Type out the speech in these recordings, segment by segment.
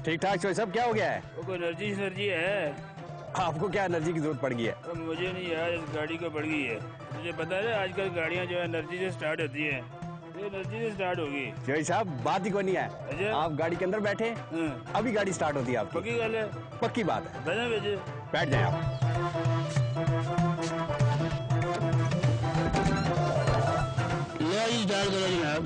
ٹھیک ٹھاک چوہے صاحب، کیا ہو گیا ہے؟ وہ کوئی انرجی ہے. آپ کو کیا انرجی کی ضرورت پڑ گئی ہے؟ مجھے نہیں یار، اس گاڑی کو پڑ گئی ہے. مجھے پتا ہے آج کل گاڑیاں جو ہے انرجی سے سٹارٹ ہوتی ہیں، یہ انرجی سے سٹارٹ ہوگی. چوہے صاحب بات ہی کوئی نہیں ہے. آپ گاڑی کے اندر بیٹھے، ابھی گاڑی سٹارٹ ہوتی ہے آپ کی. پکی گل ہے؟ پکی بات ہے. بھیجے بیٹھ جائیں آپ. سٹارٹ کرو جناب.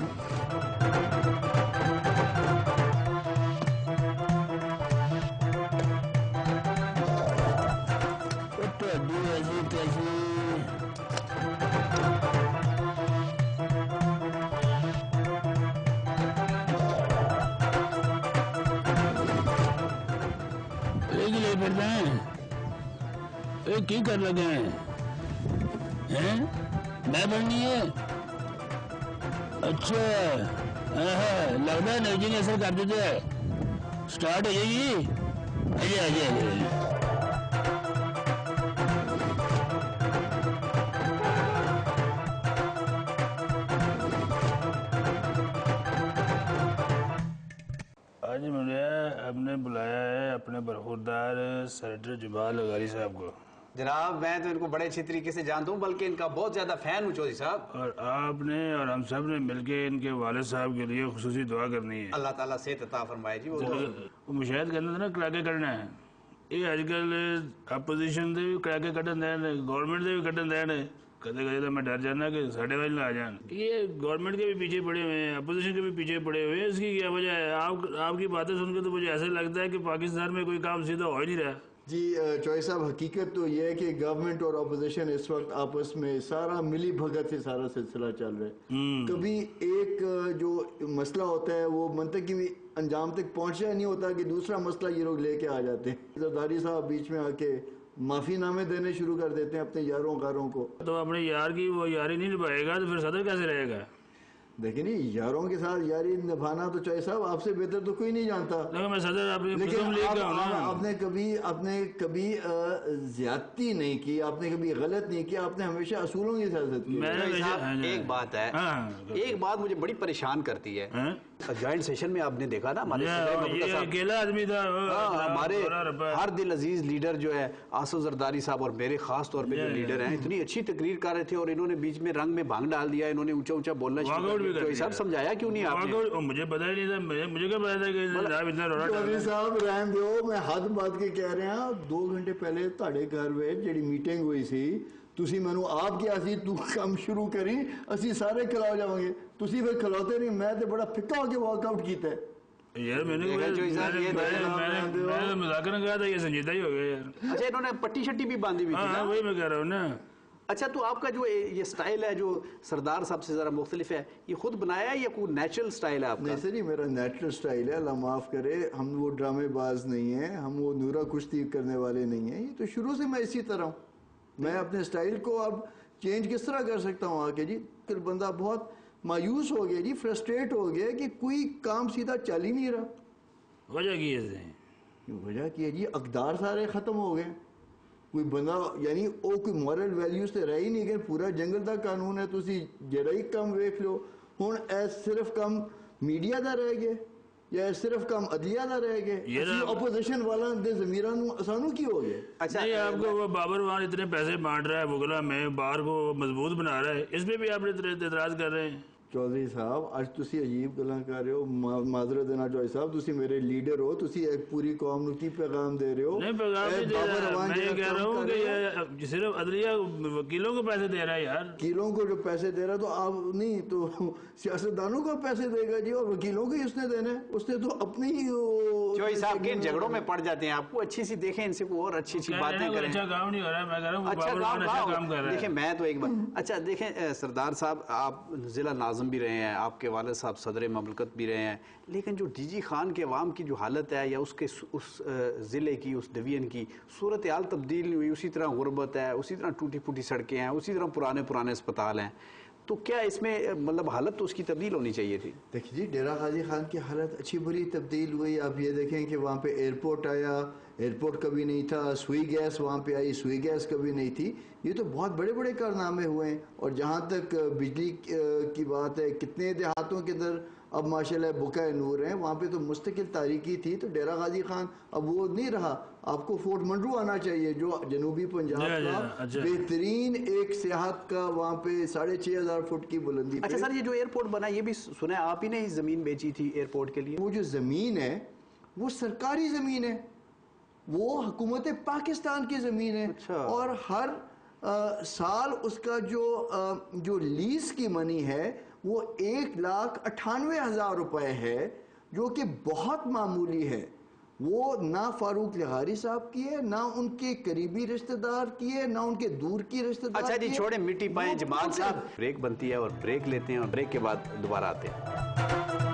کی کر لگے ہیں؟ میں بڑھنی ہے. اچھا لگتا ہے انرجی نے اثر کر دیتا ہے. سٹارٹ ہو جائے گی. آج مجھے اب نے بلایا ہے اپنے برخوردار سیکرٹری جمال غاری صاحب کو. جناب میں تو ان کو بڑے اچھی طریقے سے جانتا ہوں، بلکہ ان کا بہت زیادہ فین ہوں چودھری صاحب. اور آپ نے اور ہم سب نے مل کے ان کے والد صاحب کے لیے خصوصی دعا کرنی ہے. اللہ تعالیٰ صحت عطا فرمائے جی. وہ مشاہد کرنا تھا نا، کڑاکے کرنا ہے. یہ آج کل اپوزیشن دے بھی کڑاکے کٹن دین، گورنمنٹ دے بھی کٹن دین. کدے کدے تو میں ڈر جانا کہ ساڑھے والے نہ آ جان. یہ گورنمنٹ کے بھی پیچھے پڑے ہوئے ہیں، اپوزیشن کے بھی پیچھے پڑے ہوئے ہیں. اس کی کیا وجہ ہے؟ آپ کی باتیں سن کے تو مجھے ایسا لگتا ہے کہ پاکستان میں کوئی کام سیدھا ہو ہی نہیں رہا. جی چوہے صاحب، حقیقت تو یہ ہے کہ گورنمنٹ اور اپوزیشن اس وقت آپس میں سارا ملی بھگت سے سارا سلسلہ چل رہا ہے. کبھی ایک جو مسئلہ ہوتا ہے وہ منطقی انجام تک پہنچا نہیں ہوتا کہ دوسرا مسئلہ یہ لوگ لے کے آ جاتے ہیں. زرداری صاحب بیچ میں آ کے معافی نامے دینے شروع کر دیتے ہیں اپنے یاروں غاروں کو. تو اپنے یار کی وہ یاری نہیں نبھائے گا تو پھر صدر کیسے رہے گا؟ دیکھیں نہیں، یاروں کے ساتھ یاری نبھانا تو چوہے صاحب آپ سے بہتر تو کوئی نہیں جانتا. میں صدر لیکن آپ نے کبھی زیادتی نہیں کی، آپ نے کبھی غلط نہیں کیا، آپ نے ہمیشہ اصولوں کی سیاست کی. ایک بات ہے، ایک بات مجھے بڑی پریشان کرتی ہے. جوائنٹ سیشن میں آپ نے دیکھا نا، اکیلا آدمی تھا ہمارے ہر دل عزیز لیڈر جو ہے آصف زرداری صاحب، اور میرے خاص طور پہ جو لیڈر ہیں، اتنی اچھی تقریر کر رہے تھے اور انہوں نے بیچ میں رنگ میں بھانگ ڈال دیا. انہوں نے اونچا اونچا بولنا شروع کر دیا. صاحب سمجھایا کیوں نہیں آپ نے؟ مجھے پتا ہی نہیں تھا. مجھے کیا پتا تھا کہ چودھری صاحب رہن دو، میں حد بات کے کہہ رہے ہیں. 2 گھنٹے پہلے تہاڈے گھر وچ جڑی میٹنگ ہوئی سی، تسی مینوں آپ کیا سی تو کام شروع کری، اسی سارے کھلو جاؤں گے. تسی پھر کھلوتے نہیں. میں تے بڑا پھکا ہو کے واک آؤٹ کیتا ہے. یار میں نے مذاکرہ کہا تھا، یہ سنجیدہ ہی ہو گیا یار. اچھا انہوں نے پٹی شٹی بھی باندھی ہوئی تھی نا؟ وہی میں کہہ رہا ہوں نا. اچھا تو آپ کا جو یہ سٹائل ہے جو سردار صاحب سے ذرا مختلف ہے، یہ خود بنایا ہے یا کوئی نیچرل سٹائل ہے آپ کا؟ نہیں سر، یہ میرا نیچرل سٹائل ہے. اللہ معاف کرے، ہم وہ ڈرامے باز نہیں ہیں، ہم وہ نورا کشتی کرنے والے نہیں ہیں. یہ تو شروع سے میں اسی طرح ہوں. میں اپنے سٹائل کو اب چینج کس طرح کر سکتا ہوں؟ آ کے جی پھر بندہ بہت مایوس ہو گیا جی، فرسٹریٹ ہو گیا کہ کوئی کام سیدھا چل ہی نہیں رہا. وجہ کی ہے؟ وجہ کی ہے جی، اقدار سارے ختم ہو گئے. کوئی بندہ یعنی وہ کوئی مورل ویلیوز تے رہ ہی نہیں گئے. پورا جنگل دا قانون ہے، تسی جڑا ہی کم ویکھ لو. ہن اے صرف کم میڈیا دا رہ گئے یا صرف کم عدلیہ دا رہ گئے؟ اسی اپوزیشن والا دے ضمیراں نوں اسانو کی ہو گئے. اچھا آپ کو وہ بابر وہاں اتنے پیسے بانٹ رہا ہے بغلا میں، بار کو مضبوط بنا رہا ہے، اس پہ بھی آپ اعتراض کر رہے ہیں؟ چودھری صاحب اج تسی عجیب گلاں کر رہے ہو. معذرت دینا چودھری صاحب، تسی میرے لیڈر ہو، تسی ایک پوری قوم نو کی پیغام دے رہے ہو؟ نہیں پیغام نہیں دے رہا، میں یہ کہہ رہا ہوں کہ یہ صرف عدلیہ وکیلوں کو پیسے دے رہا ہے یار. وکیلوں کو جو پیسے دے رہا تو آپ نہیں تو سیاستدانوں کو پیسے دے گا جی، اور وکیلوں کو اس نے دینے. اس نے تو اپنی ہی چوہری صاحب کے جھگڑوں میں پڑ جاتے ہیں. آپ کو اچھی سی دیکھیں، ان سے کوئی اور اچھی اچھی باتیں کریں. اچھا کام نہیں ہو رہا ہے، میں کہہ رہا ہوں اچھا کام کر رہا ہے. دیکھیں میں تو ایک بات، اچھا دیکھیں سردار صاحب، آپ ضلع ناظم اعظم بھی رہے ہیں, آپ کے والد صاحب صدر مملکت بھی رہے ہیں, لیکن جو ڈی جی خان کے عوام کی جو حالت ہے یا اس ضلع کی, اس ڈویژن کی صورتحال تبدیل نہیں ہوئی, اسی طرح غربت ہے, اسی طرح ٹوٹی پھوٹی سڑکیں ہیں, اسی طرح پرانے اسپتال ہیں, تو کیا اس میں مطلب حالت تو اس کی تبدیل ہونی چاہیے تھی؟ دیکھیں جی, ڈیرہ غازی خان کی حالت اچھی بری تبدیل ہوئی. آپ یہ دیکھیں کہ وہاں پہ ایئرپورٹ آیا, ایئرپورٹ کبھی نہیں تھا, سوئی گیس وہاں پہ آئی, سوئی گیس کبھی نہیں تھی. یہ تو بہت بڑے بڑے کارنامے ہوئے ہیں. اور جہاں تک بجلی کی بات ہے, کتنے دیہاتوں کے اندر اب ماشاءاللہ بقائے نور ہیں, وہاں پہ تو مستقل تاریکی تھی. تو ڈیرہ غازی خان اب وہ نہیں رہا. آپ کو فورٹ منرو آنا چاہیے جو جنوبی پنجاب کا بہترین ایک سیاحت کا, وہاں پہ 6500 فٹ کی بلندی. اچھا سر, یہ جو ایئرپورٹ بنا یہ بھی سنا ہے آپ ہی نے زمین بیچی تھی ایئرپورٹ کے لیے؟ وہ جو زمین ہے وہ سرکاری زمین ہے, وہ حکومت پاکستان کی زمین ہے. اور ہر سال اس کا جو لیز کی منی ہے وہ 1,98,000 روپے ہے, جو کہ بہت معمولی ہے. وہ نہ فاروق لغاری صاحب کی ہے, نہ ان کے قریبی رشتہ دار کی ہے, نہ ان کے دور کی رشتہ دار. اچھا جی, چھوڑیں مٹی پائیں جمال صاحب, بریک بنتی ہے اور بریک لیتے ہیں, اور بریک کے بعد دوبارہ آتے ہیں.